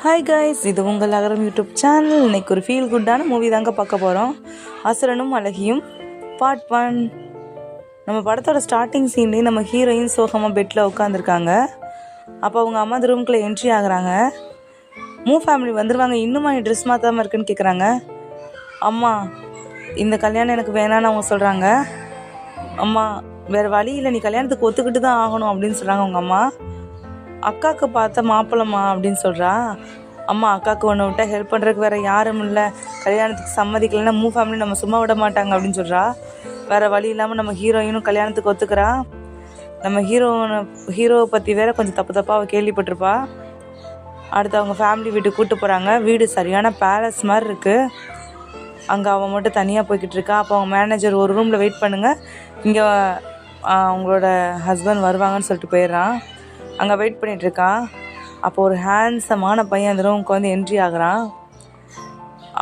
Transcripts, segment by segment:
Hi guys, இது உங்கள் அகரம் YouTube channel. இன்றைக்கி ஒரு ஃபீல் குட்டான மூவி தாங்க பார்க்க போகிறோம். அசுரனும் அழகியும் பார்ட் 1. நம்ம படத்தோட ஸ்டார்டிங் சீன்லேயே நம்ம ஹீரோயின் சோகமாக பெட்டில் உட்காந்துருக்காங்க. அப்போ அவங்க அம்மா ரூம்குள்ளே என்ட்ரி ஆகுறாங்க. ஃபேமிலி வந்துடுவாங்க. இன்னுமா நீ ட்ரெஸ் மாற்றாமல் இருக்குன்னு கேட்குறாங்க. அம்மா, இந்த கல்யாணம் எனக்கு வேணான்னு அவங்க சொல்கிறாங்க. அம்மா, வேறு வழி இல்லை, நீ கல்யாணத்துக்கு ஒத்துக்கிட்டு தான் ஆகணும் அப்படின்னு சொல்கிறாங்க அவங்க அம்மா. அக்காவுக்கு பார்த்த மாப்பிள்ளம்மா அப்படின்னு சொல்கிறா. அம்மா, அக்காவுக்கு ஒன்று விட்டால் ஹெல்ப் பண்ணுறதுக்கு வேறு யாரும் இல்லை, கல்யாணத்துக்கு சம்மதிக்கலைன்னா ஃபேமிலி நம்ம சும்மா விட மாட்டாங்க அப்படின்னு சொல்கிறா. வேறு வழி இல்லாமல் நம்ம ஹீரோயினும் கல்யாணத்துக்கு ஒத்துக்கிறா. நம்ம ஹீரோவை பற்றி வேறு கொஞ்சம் தப்பாக அவள் கேள்விப்பட்டிருப்பா. அடுத்து அவங்க ஃபேமிலி வீட்டுக்கு கூப்பிட்டு போகிறாங்க. வீடு சரியான பேலஸ் மாதிரி இருக்குது. அங்கே அவன் மட்டும் தனியாக போய்கிட்டு இருக்கா. அப்போ அவங்க மேனேஜர் ஒரு ரூமில் வெயிட் பண்ணுங்கள், இங்கே அவங்களோட ஹஸ்பண்ட் வருவாங்கன்னு சொல்லிட்டு போயிடுறான். அங்கே வெயிட் பண்ணிகிட்ருக்கான். அப்போ ஒரு ஹேண்ட்ஸமான பையன் அந்த ரூமுக்கு வந்து என்ட்ரி ஆகுறான்.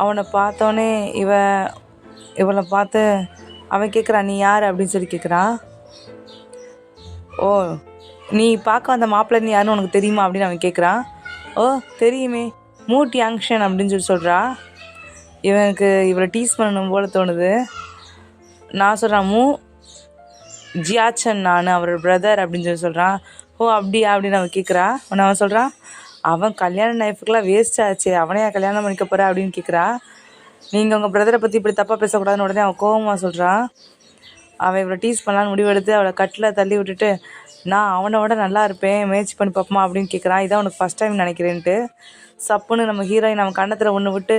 அவனை பார்த்தோன்னே இவளை பார்த்து அவன் கேட்குறான், நீ யார் அப்படின்னு சொல்லி கேட்குறான். ஓ, நீ பார்க்க வந்த மாப்பிள்ளை நீ யாருன்னு உனக்கு தெரியுமா அப்படின்னு அவன் கேட்குறான். ஓ, தெரியுமே, மூட் யாங்ஷன் அப்படின்னு சொல்கிறா. இவனுக்கு இவளை டீஸ் பண்ணணும் போல தோணுது. நான் சொல்கிறேன், ஜியாச்சன், நான் அவரோட பிரதர் அப்படின்னு சொல்கிறான். ஓ, அப்படியா அப்படின்னு அவன் கேட்குறா. அவன் சொல்கிறான், அவன் கல்யாண லைஃபுக்கெலாம் வேஸ்ட் ஆச்சு, அவனையா கல்யாணம் பண்ணிக்க போகிற அப்படின்னு கேட்குறா. நீங்கள் உங்கள் பிரதரை பற்றி இப்படி தப்பாக பேசக்கூடாதுன்னு உடனே அவன் கோபமாக சொல்கிறான். அவன் இவளை டீஸ் பண்ணலான்னு முடிவெடுத்து அவளை கட்டில் தள்ளி விட்டுட்டு, நான் அவனை விட நல்லா இருப்பேன், முயற்சி பண்ணி பார்ப்போமா அப்படின்னு கேட்குறான். இதான் உனக்கு ஃபஸ்ட் டைம் நினைக்கிறேன்ட்டு சப்புன்னு நம்ம ஹீரோயின் அவன் கண்ணத்தில் ஒன்று விட்டு,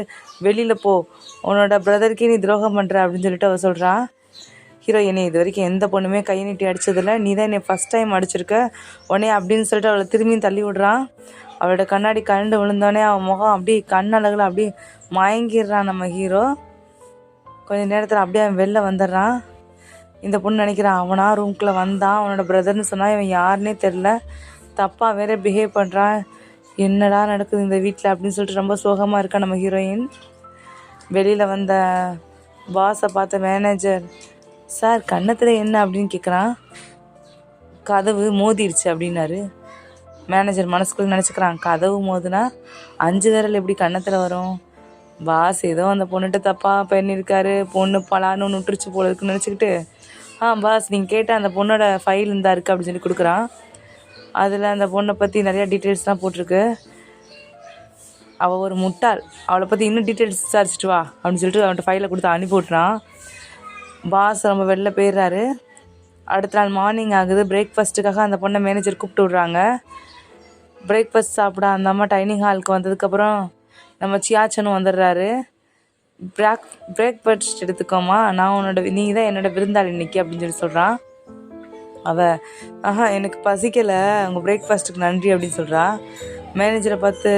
வெளியில் போ, உன்னோட பிரதருக்கே நீ துரோகம் பண்ணுற அப்படின்னு சொல்லிட்டு அவள் சொல்கிறான். ஹீரோயினே, இது வரைக்கும் எந்த பொண்ணுமே கை நீட்டி அடித்ததில்ல, நீ தான் என்னை ஃபஸ்ட் டைம் அடிச்சிருக்க உடனே அப்படின்னு சொல்லிட்டு அவளை திரும்பியும் தள்ளி விடுறான். அவளோட கண்ணாடி கண்டு விழுந்தோடனே அவன் முகம் அப்படியே கண்ணழகில் அப்படியே மயங்கிடுறான் நம்ம ஹீரோ. கொஞ்சம் நேரத்தில் அப்படியே அவன் வெளில வந்துடுறான். இந்த பொண்ணு நினைக்கிறான், அவனா ரூம்குள்ளே வந்தான், அவனோட பிரதர்னு சொன்னால் இவன் யாருன்னே தெரில, தப்பாக வேற பிஹேவ் பண்ணுறான், என்னடா நடக்குது இந்த வீட்டில் அப்படின்னு சொல்லிட்டு ரொம்ப சோகமாக இருக்கான் நம்ம ஹீரோயின். வெளியில் வந்த பாஸை பார்த்த மேனேஜர், சார் கன்னத்தில் என்ன அப்படின்னு கேட்குறான். கதவு மோதிருச்சு அப்படின்னாரு. மேனேஜர் மனசுக்குள்ளே நினச்சிக்கிறான், கதவு மோதுனா 5 விரல் எப்படி கன்னத்தில் வரும்? பாஸ் ஏதோ அந்த பொண்ணுகிட்ட தப்பாக பண்ணியிருக்காரு, பொண்ணு பலான்னு ஒன்று விட்டுருச்சு போல இருக்குன்னு நினச்சிக்கிட்டு, பாஸ் நீங்கள் கேட்ட அந்த பொண்ணோட ஃபைல் இருந்தா இருக்குது அப்படின்னு சொல்லி கொடுக்குறான். அதில் அந்த பொண்ணை பற்றி நிறையா டீட்டெயில்ஸ்லாம் போட்டிருக்கு. அவள் ஒரு முட்டாள், அவளை பற்றி இன்னும் டீட்டெயில்ஸ் விசாரிச்சிட்டு வா அப்படின்னு சொல்லிட்டு அவன்கிட்ட ஃபைலை கொடுத்து அனுப்பி விட்றான். பாஸ் ரொம்ப வெளில போயிடுறாரு. அடுத்த நாள் மார்னிங் ஆகுது. பிரேக்ஃபாஸ்ட்டுக்காக அந்த பொண்ணை மேனேஜர் கூப்பிட்டு விட்றாங்க. பிரேக்ஃபாஸ்ட் சாப்பிட அந்த அம்மா டைனிங் ஹாலுக்கு வந்ததுக்கப்புறம் நம்ம சியாச்சனும் வந்துடுறாரு. பிரேக்ஃபாஸ்ட் எடுத்துக்கோமா, நீ தான் என்னோட விருந்தாளி இன்னைக்கு அப்படின்னு சொல்லி சொல்கிறான். எனக்கு பசிக்கலை, உங்கள் பிரேக்ஃபாஸ்ட்டுக்கு நன்றி அப்படின்னு சொல்கிறா. மேனேஜரை பார்த்து,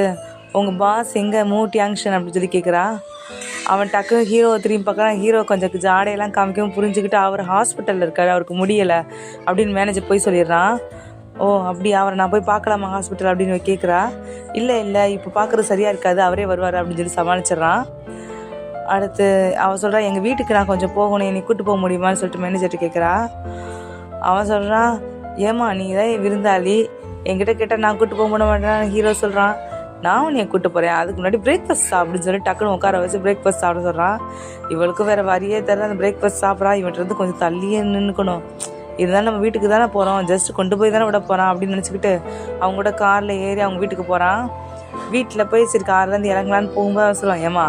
உங்கள் பாஸ் எங்கே மூட் யாங்ஷன் அப்படின்னு சொல்லி கேட்குறா. அவன் டக்குன்னு ஹீரோவை திரும்பி பார்க்குறான். ஹீரோ கொஞ்சம் ஜாடையெல்லாம் காமிக்கவும் புரிஞ்சுக்கிட்டு அவர் ஹாஸ்பிட்டலில் இருக்கார், அவருக்கு முடியலை அப்படின்னு மேனேஜர் போய் சொல்லிடுறான். ஓ, அப்படி அவரை நான் போய் பார்க்கலாமா ஹாஸ்பிட்டல் அப்படின்னு கேட்குறா. இல்லை இப்போ பார்க்குறது சரியாக இருக்காது, அவரே வருவார் அப்படின்னு சொல்லி சமாளிச்சிட்றான். அடுத்து அவன் சொல்கிறா, எங்கள் வீட்டுக்கு நான் கொஞ்சம் போகணும், என்னை கூப்பிட்டு போக முடியுமான்னு சொல்லிட்டு மேனேஜர்கிட்ட கேட்குறா. அவன் சொல்கிறான், ஏம்மா நீ தான் என் விருந்தாளி, என்கிட்ட கேட்டால் நான் கூப்பிட்டு போக மாட்டேன். ஹீரோ சொல்கிறான், நான் உன்னை கூப்பிட்டு போகிறேன், அதுக்கு முன்னாடி பிரேக்ஃபாஸ்ட் சாப்பிடுன்னு சொல்லி டக்குன்னு உட்கார வச்சு பிரேக்ஃபாஸ்ட் சாப்பிட சொல்கிறான். இவளுக்கும் வேறு வரியே தெரியல, அந்த பிரேக்ஃபாஸ்ட் சாப்பிட்றா. இவன்ட்டு கொஞ்சம் தள்ளியே நின்றுக்கணும், இருந்தாலும் நம்ம வீட்டுக்கு தானே போகிறோம், ஜஸ்ட் கொண்டு போய் தானே விட போகிறான் அப்படின்னு நினச்சிக்கிட்டு அவங்களோட காரில் ஏறி அவங்க வீட்டுக்கு போகிறான். வீட்டில் போய் சரி கார்லேருந்து இறங்கலான்னு போகும்போது அவன் சொல்லுவான், ஏம்மா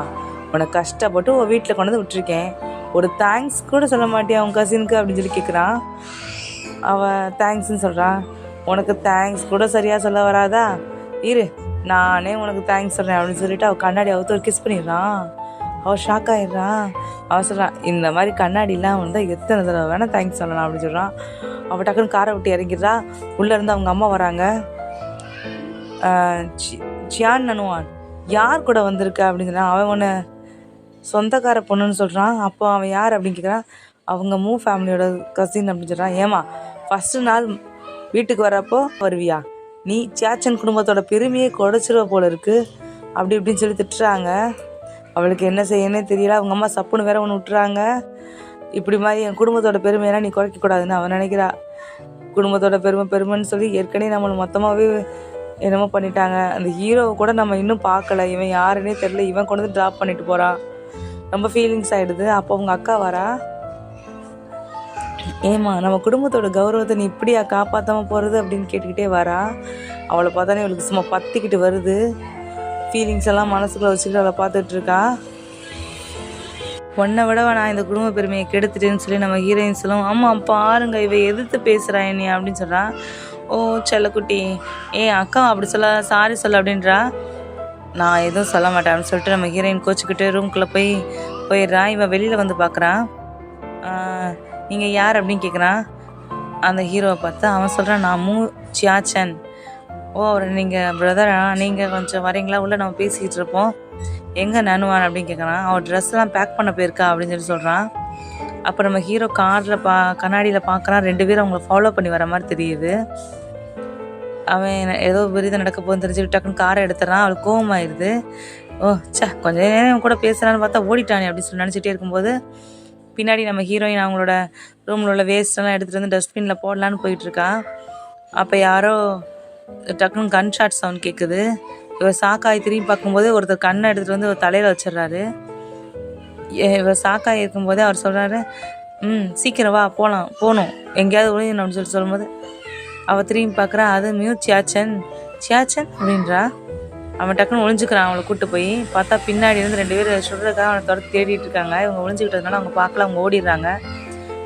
உனக்கு கஷ்டப்பட்டு உன் வீட்டில் கொண்டு வந்து விட்டுருக்கேன், ஒரு தேங்க்ஸ் கூட சொல்ல மாட்டியா உன் கசினுக்கு அப்படின்னு சொல்லி கேட்குறான். அவன் தேங்க்ஸ்ன்னு சொல்கிறான். உனக்கு தேங்க்ஸ் கூட சரியாக சொல்ல வராதா, இரு நானே உனக்கு தேங்க்ஸ் சொல்கிறேன் அப்படின்னு சொல்லிட்டு அவள் கண்ணாடி அவுத்து ஒரு கிஸ் பண்ணிடுறான். அவள் ஷாக் ஆகிடுறான். அவன் சொல்கிறான், இந்த மாதிரி கண்ணாடிலாம் வந்தால் எத்தனை தடவை வேணால் தேங்க்ஸ் சொல்லலாம் அப்படின்னு சொல்கிறான். அவள் டக்குன்னு காரை விட்டு இறங்கிடுறா. உள்ளேருந்து அவங்க அம்மா வராங்க. சியான் நனுவான் யார் கூட வந்திருக்க அப்படின்னு சொல்கிறான். அவன் ஒன்று சொந்தக்கார பொண்ணுன்னு சொல்கிறான். அப்போ அவன் யார் அப்படின்னு கேட்குறான். அவங்க ஃபேமிலியோட கசின் அப்படின்னு சொல்கிறான். ஏமா ஃபஸ்ட்டு நாள் வீட்டுக்கு வரப்போ வருவியா, நீ சியாச்சன் குடும்பத்தோட பெருமையை குறைச்சிருவ போல இருக்குது அப்படி இப்படின்னு சொல்லி திட்டுறாங்க. அவளுக்கு என்ன செய்யனே தெரியல. அவங்க அம்மா சப்புன்னு வேற ஒன்று விட்டுறாங்க. இப்படி மாதிரி என் குடும்பத்தோட பெருமையெல்லாம் நீ குறைக்கக்கூடாதுன்னு அவன் நினைக்கிறா. குடும்பத்தோட பெருமைன்னு சொல்லி ஏற்கனவே நம்மளை மொத்தமாகவே என்னமோ பண்ணிட்டாங்க. அந்த ஹீரோவை கூட நம்ம இன்னும் பார்க்கல, இவன் யாருன்னே தெரில, இவன் கொண்டு வந்து ட்ராப் பண்ணிட்டு போகிறான். ரொம்ப ஃபீலிங்ஸ் ஆகிடுது. அப்போ அவங்க அக்கா வரா, ஏம்மா நம்ம குடும்பத்தோட கௌரவத்தை நீ இப்படியா காப்பாற்றாமல் போகிறது அப்படின்னு கேட்டுக்கிட்டே வரா. அவளை பார்த்தானே இவளுக்கு சும்மா பற்றிக்கிட்டு வருது. ஃபீலிங்ஸ் எல்லாம் மனசுக்குள்ளே வச்சுக்கிட்டு அவளை பார்த்துட்ருக்கா. உன்னை விடவா நான் இந்த குடும்ப பெருமையை கெடுத்துட்டேன்னு சொல்லி நம்ம ஹீரோயின் சொல்லும். ஆமாம் பாருங்க இவ எதிர்த்து பேசுகிறா என்னையா அப்படின்னு சொல்கிறான். ஓ செல்லக்குட்டி, அக்கா அப்படி சொல்ல, சாரி சொல்ல அப்படின்றா. நான் எதுவும் சொல்ல மாட்டேன் அப்படின்னு சொல்லிட்டு நம்ம ஹீரோயின் கோச்சிக்கிட்டு ரூம்குள்ளே போயிடுறா. இவன் வெளியில் வந்து பார்க்குறான். நீங்கள் யார் அப்படின்னு கேட்குறான். அந்த ஹீரோவை பார்த்து அவன் சொல்கிறான், நான் மூ சியாச்சன். ஓ அவர் நீங்கள் பிரதரா, நீங்கள் கொஞ்சம் வரீங்களா, உள்ளே நம்ம பேசிக்கிட்டு இருப்போம். எங்கே நனுவான் அப்படின்னு கேட்குறான். அவன் ட்ரெஸ்லாம் பேக் பண்ண போயிருக்கா அப்படின்னு சொல்லி சொல்கிறான். அப்போ நம்ம ஹீரோ காரில் கண்ணாடியில் பார்க்குறான். 2 பேரும் அவங்கள ஃபாலோ பண்ணி வர மாதிரி தெரியுது. அவன் ஏதோ விரிதம் நடக்க போகுதுன்னு தெரிஞ்சுட்டு டக்குன்னு காரை எடுத்துறான். அவளுக்கு கோவமாயிருது. ஓ கொஞ்சம் நேரம் கூட பேசுகிறான்னு பார்த்தா ஓடிட்டானே அப்படின்னு சொல்லி நினச்சிட்டே இருக்கும்போது பின்னாடி நம்ம ஹீரோயின் அவங்களோட ரூமில் உள்ள வேஸ்ட்டெல்லாம் எடுத்துகிட்டு வந்து டஸ்ட்பினில் போடலான்னு போயிட்டுருக்கா. அப்போ யாரோ டக்குன்னு கன் ஷாட் சவுண்ட் கேட்குது. இவர் சாக்காய் திரும்பி பார்க்கும்போது ஒருத்தர் கண்ணை எடுத்துகிட்டு வந்து ஒரு தலையில் வச்சிடுறாரு. இவர் சாக்காய் இருக்கும்போதே அவர் சொல்கிறாரு, சீக்கிரம் வா போகணும் எங்கேயாவது ஒழியணும் அப்படின்னு சொல்லும்போது அவள் திரும்பி பார்க்குறா. அது மியூ சியாச்சன் அப்படின்றா. அவன் டக்குன்னு ஒழிஞ்சுக்கிறான். அவளை கூப்பிட்டு போய் பார்த்தா பின்னாடி இருந்து 2 பேர் சுடுறதுக்காக அவனை தொடர்ந்து தேடிட்டு இருக்காங்க. இவங்க ஒழிஞ்சுக்கிட்டதுனால அவங்க பார்க்கல, அவங்க ஓடிடுறாங்க.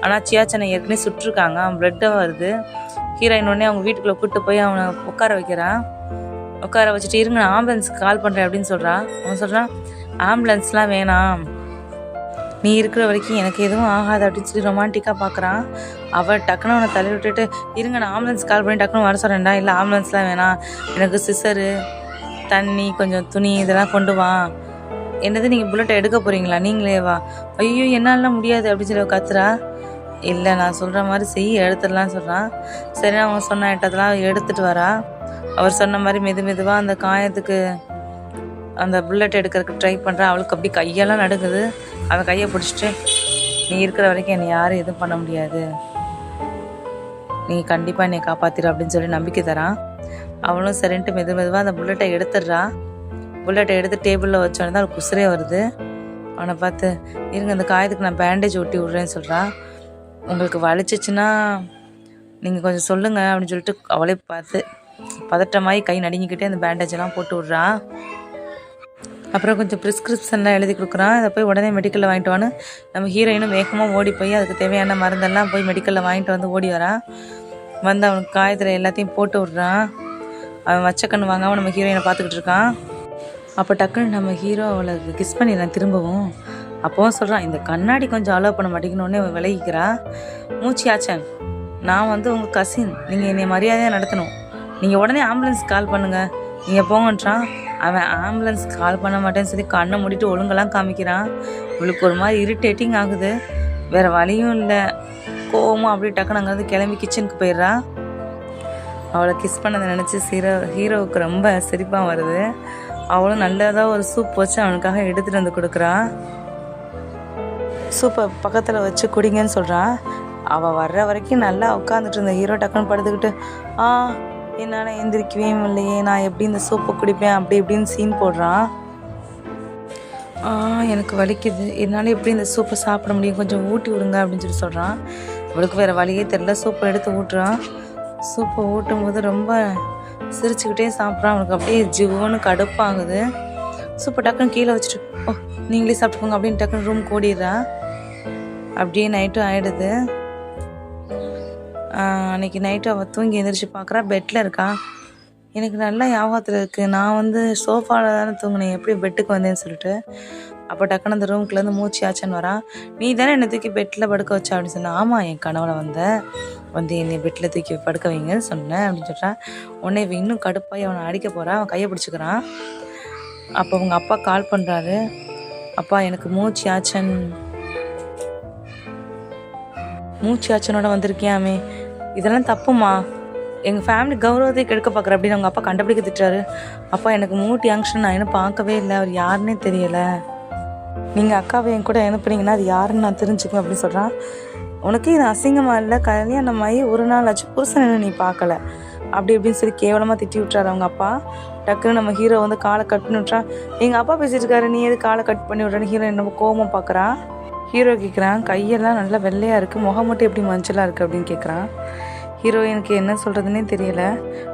ஆனால் சியாச்சனை ஏற்கனவே சுட்டுருக்காங்க. அவன் பிளட்டாக வருது. ஹீரோயின் உடனே அவங்க வீட்டுக்குள்ளே கூப்பிட்டு போய் அவனை உட்கார வைக்கிறான். உட்கார வச்சுட்டு இருங்க நான் ஆம்புலன்ஸுக்கு கால் பண்ணுறேன் அப்படின்னு சொல்கிறான். அவன் சொல்கிறான், ஆம்புலன்ஸ்லாம் வேணாம், நீ இருக்கிற வரைக்கும் எனக்கு எதுவும் ஆகாது அப்படின்னு சொல்லி ரொமான்டிக்காக பார்க்குறான். அவள் டக்குன்னு அவனை தள்ளி விட்டுட்டு இருங்க நான் ஆம்புலன்ஸ் கால் பண்ணி டக்குன்னு வர சொல்கிறேன்டா. இல்லை ஆம்புலன்ஸ்லாம் வேணாம், எனக்கு சிசரு, தண்ணி, கொஞ்சம் துணி இதெல்லாம் கொண்டு வா. என்னது நீங்கள் புல்லட்டை எடுக்க போகிறீங்களா, நீங்களே வா. ஐயோ என்னாலாம் முடியாது அப்படின்னு சொல்லி கத்துறா. இல்லை நான் சொல்கிற மாதிரி செய்ய எடுத்துடலான்னு சொல்கிறான். சரி அவங்க சொன்ன இடத்தெல்லாம் எடுத்துகிட்டு வரா. அவர் சொன்ன மாதிரி மெதுவாக அந்த காயத்துக்கு அந்த புல்லட் எடுக்கிறதுக்கு ட்ரை பண்ணுறா. அவளுக்கு அப்படி கையெல்லாம் நடுங்குது. அவன் கையை பிடிச்சிட்டு நீ இருக்கிற வரைக்கும் என்னை யாரும் எதுவும் பண்ண முடியாது, நீ கண்டிப்பாக என்னை காப்பாற்றிடு அப்படின்னு சொல்லி நம்பிக்கை தரான். அவளும் சரின்ட்டு மெதுவாக அந்த புல்லட்டை எடுத்துடுறா. புல்லட்டை எடுத்து டேபிளில் வச்சோன்னே தான் அவளுக்கு உசுரே வருது. அவனை பார்த்து இருங்க இந்த காயத்துக்கு நான் பேண்டேஜ் ஒட்டி விட்றேன்னு சொல்கிறா. உங்களுக்கு வலிச்சிச்சுன்னா நீங்கள் கொஞ்சம் சொல்லுங்கள் அப்படின்னு சொல்லிட்டு அவளே பார்த்து பதட்டமாகி கை நடுங்கிக்கிட்டே அந்த பேண்டேஜெல்லாம் போட்டு விட்றா. அப்புறம் கொஞ்சம் ப்ரிஸ்கிரிப்ஷன்லாம் எழுதி கொடுக்குறான். அதை போய் உடனே மெடிக்கலில் வாங்கிட்டு வான்னு நம்ம ஹீரோயினும் வேகமாக ஓடி போய் அதுக்கு தேவையான மருந்தெல்லாம் போய் மெடிக்கலில் வாங்கிட்டு வந்து ஓடி வரான். வந்து அவனுக்கு காயத்தில் எல்லாத்தையும் போட்டு விட்றான். அவன் வச்ச கண்ணு வாங்காமல் நம்ம ஹீரோயினை பார்த்துக்கிட்டு இருக்கான். அப்போ டக்குன்னு நம்ம ஹீரோ அவளுக்கு கிஸ் பண்ணிடுறான் திரும்பவும். அப்போவும் சொல்கிறான், இந்த கண்ணாடி கொஞ்சம் அலோவ் பண்ண மாட்டேங்கன்னு அவன் விலகிக்கிறா. மூச்சியாச்சன், நான் வந்து உங்கள் கசின், நீங்கள் என்னை மரியாதையாக நடத்தணும், நீங்கள் உடனே ஆம்புலன்ஸ் கால் பண்ணுங்கள், நீங்கள் போங்கன்றான். அவன் ஆம்புலன்ஸ் கால் பண்ண மாட்டேன்னு சொல்லி கண்ணை மூடிட்டு ஒழுங்கெல்லாம் காமிக்கிறான். இவளுக்கு ஒரு மாதிரி இரிட்டேட்டிங் ஆகுது. வேறு வழியும் இல்லை. கோவமும் அப்படியே டக்குன்னு அங்கேருந்து கிளம்பி கிச்சனுக்கு போயிடுறா. அவளை கிஸ் பண்ணதை நினச்சி ஹீரோவுக்கு ரொம்ப சிரிப்பாக வருது. அவளும் நல்லதாக ஒரு சூப் வச்சு அவனுக்காக எடுத்துகிட்டு வந்து கொடுக்குறா. சூப்பை பக்கத்தில் வச்சு குடிங்கன்னு சொல்கிறான். அவள் வர்ற வரைக்கும் நல்லா உட்காந்துட்டு இருந்த ஹீரோ டக்குன்னு படுத்துக்கிட்டு என்னால் எந்திரிக்கவே இல்லையே, நான் எப்படி இந்த சூப்பை குடிப்பேன் அப்படி இப்படின்னு சீன் போடுறான். எனக்கு வலிக்குது, என்னால் எப்படி இந்த சூப்பை சாப்பிட முடியும், கொஞ்சம் ஊட்டி விடுங்க அப்படின்னு சொல்லி சொல்கிறான். அவளுக்கு வேறு வழியே தெரில. சூப்பை எடுத்து ஊட்டுறான். சூப்பை ஊட்டும் போது ரொம்ப சிரிச்சுக்கிட்டே சாப்பிட்றான். அவனுக்கு அப்படியே ஜிவ்வுன்னு கடுப்பாகுது. சூப்பர் டக்குன்னு கீழே வச்சுட்டு நீங்களே சாப்பிட்டுக்கோங்க அப்படின்னு டக்குன்னு ரூம் ஓடிடுறா. அப்படியே நைட்டும் ஆகிடுது. அன்றைக்கி நைட்டு அவள் தூங்கி எழுந்திரிச்சு பார்க்குறா, பெட்டில் இருக்கா. எனக்கு நல்லா ஞாபகத்தில் இருக்குது, நான் வந்து சோஃபாவில் தானே தூங்கினேன், எப்படி பெட்டுக்கு வந்தேன்னு சொல்லிட்டு. அப்போ டக்குன்னு அந்த ரூம்குள்ளேருந்து மூச்சியாச்சன்னு வரான். நீ தானே என்னை தூக்கி பெட்டில் படுக்க வச்சா அப்படின்னு சொன்னேன். ஆமாம் என் கனவுல வந்து என்னை பெட்டில் தூக்கி படுக்க வைங்கன்னு சொன்னேன் அப்படின்னு சொல்கிறான். உடனே இவன் இன்னும் கடுப்பாகி அவனை அடிக்க போகிறான். அவன் கையை பிடிச்சிக்கிறான். அப்போ அவங்க அப்பா கால் பண்ணுறாரு. அப்பா எனக்கு மூச்சியாச்சனோட வந்திருக்கியாமே, இதெல்லாம் தப்புமா, எங்கள் ஃபேமிலி கௌரவத்தை கெடுக்க பார்க்குற அப்படின்னு அவங்க அப்பா கண்டுபிடிக்க திட்டுறாரு. அப்பா எனக்கு மூட் யங்ஷன் நான் இன்னும் பார்க்கவே இல்லை, அவர் யாருன்னே தெரியலை, நீங்கள் அக்காவை என் கூட அனுப்புனீங்கன்னா அது யாருன்னு நான் தெரிஞ்சுக்குவேன் அப்படின்னு சொல்கிறான். உனக்கு இது அசிங்கமாக இல்லை, கல்யாணமாகி ஒரு நாள் ஆச்சு, புருஷன் நீ பார்க்கல, அப்படி இப்படின்னு சொல்லி கேவலமாக திட்டி விட்றாரு அவங்க அப்பா. டக்குன்னு நம்ம ஹீரோ வந்து காலை கட் பண்ணி விட்றான். எங்கள் அப்பா பேசிட்டு இருக்காரு, நீ எது காலை கட் பண்ணி விட்றேன்னு ஹீரோ நம்ம கோவமாக பார்க்குறான். ஹீரோ கேட்குறான், கையெல்லாம் நல்லா வெள்ளையாக இருக்குது, முகம் மட்டும் எப்படி மஞ்சளாக இருக்குது அப்படின்னு கேட்குறான். ஹீரோயினுக்கு என்ன சொல்கிறதுனே தெரியல.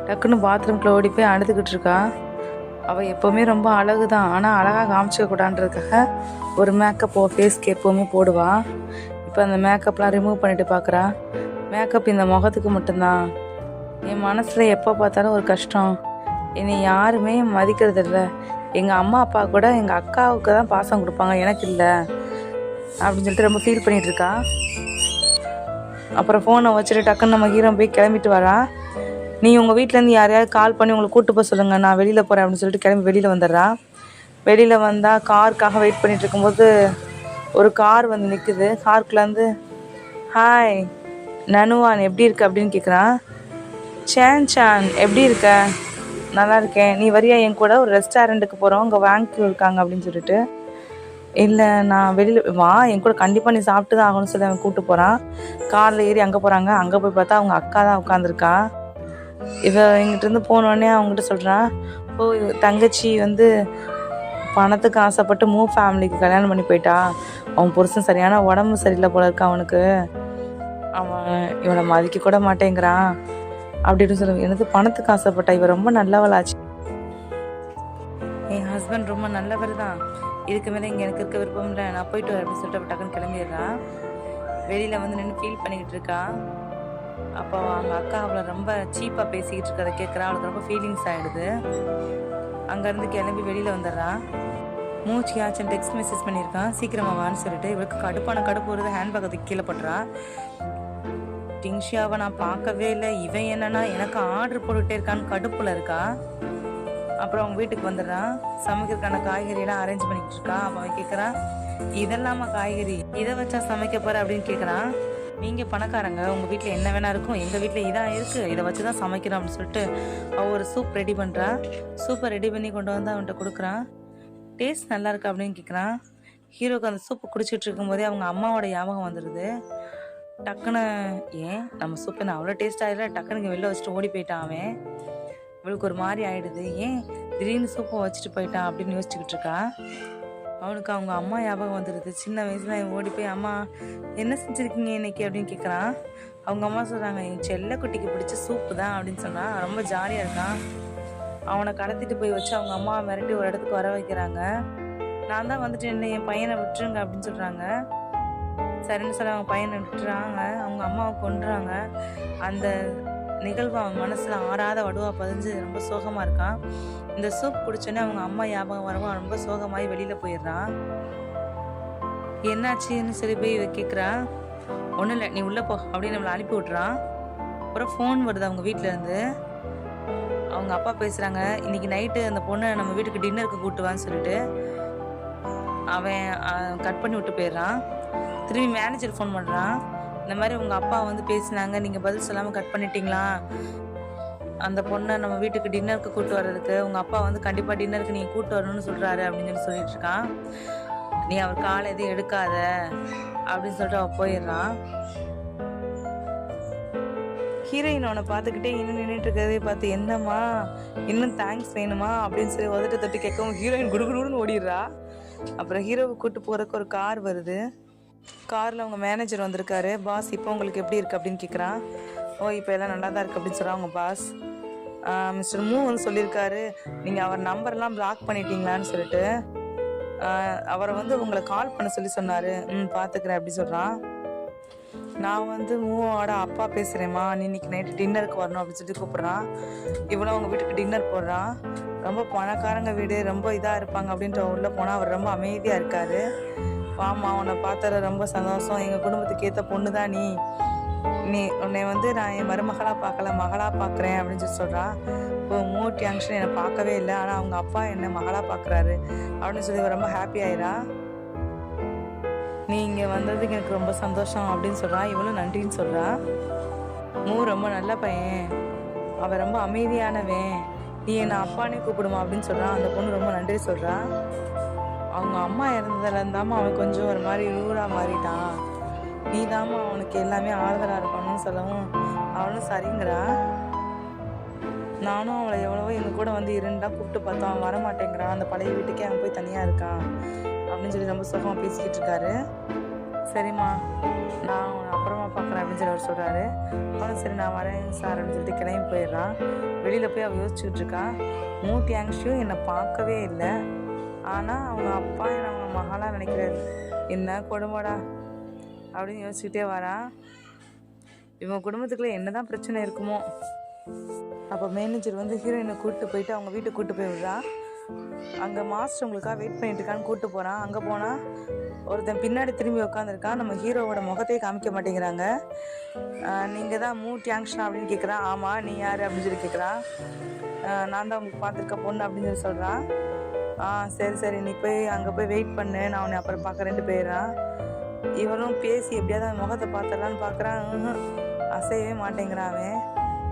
டக்குன்னு பாத்ரூம்குள்ளே ஓடி போய் அழுதுகிட்டு இருக்கா. அவள் எப்போவுமே ரொம்ப அழகு தான், ஆனால் அழகாக காமிச்சிக்க கூடாதுன்றதுக்காக ஒரு மேக்கப் ஃபேஸ்க்கு எப்போவுமே போடுவா. இப்போ அந்த மேக்கப்லாம் ரிமூவ் பண்ணிட்டு பார்க்குறா. மேக்கப் இந்த முகத்துக்கு மட்டும்தான். என் மனசில் எப்போ பார்த்தாலும் ஒரு கஷ்டம். என்னை யாருமே மதிக்கிறது இல்லை. எங்கள் அம்மா அப்பா கூட எங்கள் அக்காவுக்கு தான் பாசம் கொடுப்பாங்க, எனக்கு இல்லை அப்படின்னு சொல்லிட்டு ரொம்ப ஃபீல் பண்ணிகிட்டு இருக்கா. அப்புறம் ஃபோனை வச்சுட்டு டக்குன்னு நம்ம ஹீரோ போய் கிளம்பிட்டு வரா. நீ உங்கள் வீட்டிலேருந்து யாரையாவது கால் பண்ணி உங்களை கூப்பிட்டு போக சொல்லுங்கள், நான் வெளியில் போகிறேன் அப்படின்னு சொல்லிட்டு கிளம்பி வெளியில் வந்துடுறா. வெளியில் வந்தால் காருக்காக வெயிட் பண்ணிகிட்டு இருக்கும்போது ஒரு கார் வந்து நிற்குது. காருக்குள்ளேருந்து, ஹாய் நனுவான் எப்படி இருக்க அப்படின்னு கேட்குறான். சான் எப்படி இருக்க? நல்லா இருக்கேன், நீ வரியா என் கூட, ஒரு ரெஸ்டாரண்ட்டுக்கு போகிறோம், அங்கே வாங்கி இருக்காங்க அப்படின்னு சொல்லிட்டு. இல்லை நான் வெளியில் வா, என் கூட கண்டிப்பாக நீ சாப்பிட்டு தான் ஆகணும்னு சொல்லி அவன் கூப்பிட்டு போகிறான். காரில் ஏறி அங்கே போகிறாங்க. அங்கே போய் பார்த்தா அவங்க அக்கா தான் உட்காந்துருக்கா. எங்கிட்டேருந்து போனோடனே அவங்ககிட்ட சொல்கிறான், ஓ தங்கச்சி வந்து பணத்துக்கு ஆசைப்பட்டு ஃபேமிலிக்கு கல்யாணம் பண்ணி போயிட்டா. அவன் புருஷன் சரியான உடம்பு சரியில்லை போல இருக்கா அவனுக்கு, அவன் இவனை மதிக்க கூட மாட்டேங்கிறான் அப்படின்னு சொல்லுவேன். எனக்கு பணத்துக்கு ஆசைப்பட்டா, இவன் ரொம்ப நல்லவளாச்சு, என் ஹஸ்பண்ட் ரொம்ப நல்லவர் தான், இதுக்கு மேலே இங்கே எனக்கு இருக்க விருப்பம் இல்லை, நான் போயிட்டு வரேன் அப்படின்னு சொல்லிட்டு டக்குன்னு கிளம்பிடுறான். வெளியில் வந்து நின்று ஃபீல் பண்ணிக்கிட்டு இருக்கா. அப்போ அவங்க அக்கா அவளை ரொம்ப சீப்பாக பேசிக்கிட்டு இருக்கிறத கேட்குறா. அவளுக்கு ரொம்ப ஃபீலிங்ஸ் ஆகிடுது. அங்கேருந்து கிளம்பி வெளியில் வந்துடுறான். மூச்சு ஆச்சுன்னு டெக்ஸ்ட் மெசேஜ் பண்ணியிருக்கான், சீக்கிரமாக வான்னு சொல்லிட்டு. இவளுக்கு கடுப்பு வருது. ஹேண்ட்பேக் அதுக்கு கீழே போட்டுறா. டிங்ஷியாவை நான் பார்க்கவே இல்லை, இவன் என்னன்னா எனக்கு ஆர்டர் போட்டுகிட்டே இருக்கான்னு கடுப்பில் இருக்கா. அப்புறம் அவங்க வீட்டுக்கு வந்துடுறான். சமைக்கிறதுக்கான காய்கறியெல்லாம் அரேஞ்ச் பண்ணிக்கிட்டு இருக்கா. அப்போ அவன் கேட்குறான், இதெல்லாமா காய்கறி, இதை வச்சா சமைக்க போகிற அப்படின்னு கேட்குறான். நீங்கள் பணக்காரங்க, உங்கள் வீட்டில் என்ன வேணா இருக்கும், எங்கள் வீட்டில் இதான் இருக்குது, இதை வச்சு தான் சமைக்கிறோம் அப்படின்னு சொல்லிட்டு அவள் ஒரு சூப் ரெடி பண்ணுறா. சூப்பை ரெடி பண்ணி கொண்டு வந்து அவன்கிட்ட கொடுக்குறான். டேஸ்ட் நல்லா இருக்கு அப்படின்னு கேட்குறான். ஹீரோக்கு அந்த சூப்பு குடிச்சிட்டு இருக்கும்போதே அவங்க அம்மாவோட ஞாபகம் வந்துடுது. டக்குன்னு, ஏன் நம்ம சூப்பு நான் அவ்வளோ டேஸ்ட் ஆகிடல, டக்குன்னு இங்கே வெளில வச்சுட்டு ஓடி போயிட்டான் அவன். இவளுக்கு ஒரு மாதிரி ஆகிடுது, ஏன் திடீர்னு சூப்பை வச்சுட்டு போயிட்டான் அப்படின்னு யோசிச்சுக்கிட்டு இருக்கா. அவனுக்கு அவங்க அம்மா ஞாபகம் வந்துடுது. சின்ன வயசில் ஓடி போய், அம்மா என்ன செஞ்சுருக்கீங்க இன்னைக்கு அப்படின்னு கேட்குறான். அவங்க அம்மா சொல்கிறாங்க, என் செல்லக்குட்டிக்கு பிடிச்ச சூப்பு தான் அப்படின்னு சொன்னான். ரொம்ப ஜாலியாக இருக்கான். அவனை கடத்திட்டு போய் வச்சு அவங்க அம்மா மிரட்டி ஒரு இடத்துக்கு வர வைக்கிறாங்க. நான் தான் வந்துட்டு என்ன, என் பையனை விட்டுருங்க அப்படின்னு சொல்கிறாங்க. சரின்னு சொல்லி அவங்க பையனை விட்டுறாங்க. அவங்க அம்மாவை கொண்டுறாங்க. அந்த நிகழ்வு அவன் மனசில் ஆறாத வடுவா பதிஞ்சு ரொம்ப சோகமாக இருக்கான். இந்த சூப் குடிச்சோன்னே அவங்க அம்மா ஞாபகம் வரவும் ரொம்ப சோகமாகி வெளியில் போயிடுறான். என்னாச்சுன்னு சொல்லி போய் கேட்குறான். ஒன்றும் இல்லை, நீ உள்ளே போ அப்படின்னு நம்மளை அனுப்பி விட்றான். அப்புறம் ஃபோன் வருது அவங்க வீட்டிலேருந்து. அவங்க அப்பா பேசுகிறாங்க, இன்றைக்கி நைட்டு அந்த பொண்ணை நம்ம வீட்டுக்கு டின்னருக்கு கூட்டுவான்னு சொல்லிட்டு. அவன் கட் பண்ணி விட்டு போயிடுறான். திரும்பி மேனேஜர் ஃபோன் பண்ணுறான். இந்த மாதிரி உங்கள் அப்பா வந்து பேசினாங்க, நீங்கள் பதில் சொல்லாமல் கட் பண்ணிட்டீங்களா, அந்த பொண்ணை நம்ம வீட்டுக்கு டின்னருக்கு கூப்பிட்டு வர்றதுக்கு உங்கள் அப்பா வந்து கண்டிப்பாக டின்னருக்கு நீங்கள் கூப்பிட்டு வரணும்னு சொல்கிறாரு அப்படின்னு சொல்லிட்டு இருக்கான். நீ அவர் காலை எதுவும் எடுக்காத அப்படின்னு சொல்லிட்டு அவள் போயிடுறான். ஹீரோயின் அவனை பார்த்துக்கிட்டே இன்னும் நின்றுட்டு இருக்கிறதே பார்த்து, என்னம்மா இன்னும் தேங்க்ஸ் வேணுமா அப்படின்னு சொல்லி உதட்டு தட்டி கேட்கவும் ஹீரோயின் குடுகுடுன்னு ஓடிடுறா. அப்புறம் ஹீரோவை கூப்பிட்டு போகிறதுக்கு ஒரு கார் வருது. காரில் அவங்க மேனேஜர் வந்திருக்காரு. பாஸ் இப்போ உங்களுக்கு எப்படி இருக்குது அப்படின்னு கேட்குறான். ஓ இப்போ எல்லாம் நல்லா தான் இருக்குது அப்படின்னு சொல்கிறான் அவங்க பாஸ். மிஸ்டர் மூ வந்து சொல்லியிருக்காரு, நீங்கள் அவர் நம்பர்லாம் பிளாக் பண்ணிட்டீங்களான்னு சொல்லிட்டு. அவரை வந்து உங்களை கால் பண்ண சொல்லி சொன்னார். பார்த்துக்கிறேன் அப்படி சொல்கிறான். நான் வந்து மூவோட அப்பா பேசுகிறேம்மா, நீ இன்னைக்கு நைட்டு டின்னருக்கு வரணும் அப்படின்னு சொல்லி கூப்பிட்றான். இவ்வளோ அவங்க வீட்டுக்கு டின்னர் போடுறான். ரொம்ப பணக்காரங்க வீடு, ரொம்ப இதாக இருப்பாங்க அப்படின்ட்டு உள்ளே போனால் அவர் ரொம்ப அமைதியாக இருக்கார். வாமா, உன்னை பார்த்தல ரொம்ப சந்தோஷம், எங்கள் குடும்பத்துக்கு ஏற்ற பொண்ணு தான் நீ உன்னை வந்து நான் என் மருமகளாக பார்க்கல, மகளாக பார்க்குறேன் அப்படின்னு சொல்லி சொல்கிறா. இப்போ மூட் யங்ஷன் என்னை பார்க்கவே இல்லை, ஆனால் அவங்க அப்பா என்னை மகளாக பார்க்குறாரு அப்படின்னு சொல்லி ரொம்ப ஹாப்பி ஆயிரா. நீ இங்கே வந்ததுக்கு எனக்கு ரொம்ப சந்தோஷம் அப்படின்னு சொல்கிறா. இவளும் நன்றின்னு சொல்கிறா. ரொம்ப நல்ல பையன், அவன் ரொம்ப அமைதியானவன், நீ என்னை அப்பானே கூப்பிடுமா அப்படின்னு சொல்கிறான். அந்த பொண்ணு ரொம்ப நன்றி சொல்கிறா. அவங்க அம்மா இறந்ததுல இருந்தாமா அவன் கொஞ்சம் ஒரு மாதிரி ரூடாக மாறிட்டான், நீ தாம்மா அவனுக்கு எல்லாமே ஆறுதலாக இருக்கணும்னு சொல்லவும் அவனும் சரிங்கிறா. நானும் அவளை எவ்வளவோ எங்கள் கூட வந்து இருந்தால் கூப்பிட்டு பார்த்தோம், அவன் வரமாட்டேங்கிறான், அந்த பழைய வீட்டுக்கே அவன் போய் தனியாக இருக்கான் அப்படின்னு சொல்லி ரொம்ப சுகமாக பேசிக்கிட்டு இருக்காரு. சரிம்மா நான் உன்னை அப்புறமா பார்க்குறேன் அப்படின்னு சொல்லி அவர் சொல்கிறாரு. அவனும் சரி நான் வரேன் சார் அப்படின்னு சொல்லிட்டு கிளம்பி போயிடுறான். வெளியில் போய் அவள் யோசிச்சுக்கிட்டு இருக்கான். மூட்டி ஆங்ஷியும் என்னை பார்க்கவே இல்லை, ஆனால் அவங்க அப்பா என்னை அவங்க மகளாக நினைக்கிறாரு, என்ன கொடுமைடா அப்படின்னு யோசிச்சுக்கிட்டே வரான். இவங்க குடும்பத்துக்குள்ளே என்ன தான் பிரச்சனை இருக்குமோ. அப்போ மேனேஜர் வந்து ஹீரோயினை கூப்பிட்டு போயிட்டு அவங்க வீட்டுக்கு கூப்பிட்டு போய் விடுறான். அங்கே மாஸ்டர் உங்களுக்காக வெயிட் பண்ணிட்டு இருக்கான்னு கூப்பிட்டு போகிறான். அங்கே போனால் ஒருத்தன் பின்னாடி திரும்பி உட்காந்துருக்கான். நம்ம ஹீரோவோட முகத்தையே காமிக்க மாட்டேங்கிறாங்க. நீங்கள் தான் மூட்டி ஆங்ஷனா அப்படின்னு கேட்குறான். ஆமாம் நீ யார் அப்படின்னு சொல்லி கேட்குறான். நான் தான் உங்களுக்கு பார்த்துருக்க பொண்ணு அப்படின்னு சொல்லி சொல்கிறான். சரி சரி நீ போய் அங்கே போய் வெயிட் பண்ணு, நான் உன்னை அப்புறம் பார்க்குறேன்ட்டு போயிடுறான். இவரும் பேசி எப்படியாவது அவன் முகத்தை பார்த்துடலான்னு பார்க்குறான். அசையவே மாட்டேங்கிறான் அவன்.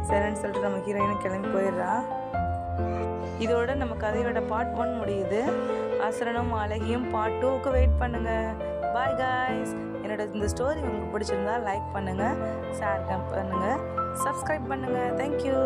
சரின்னு சொல்லிட்டு நம்ம ஹீரோயினும் கிளம்பி போயிடுறா. இதோட நம்ம கதையோட பார்ட் 1 முடியுது. அசுரனும் அழகியும் பார்ட் 2க்கு வெயிட் பண்ணுங்கள். Bye guys. என்னோட இந்த ஸ்டோரி உங்களுக்கு பிடிச்சிருந்தா லைக் பண்ணுங்கள், ஷேர் பண்ணுங்கள், சப்ஸ்கிரைப் பண்ணுங்கள். தேங்க்யூ.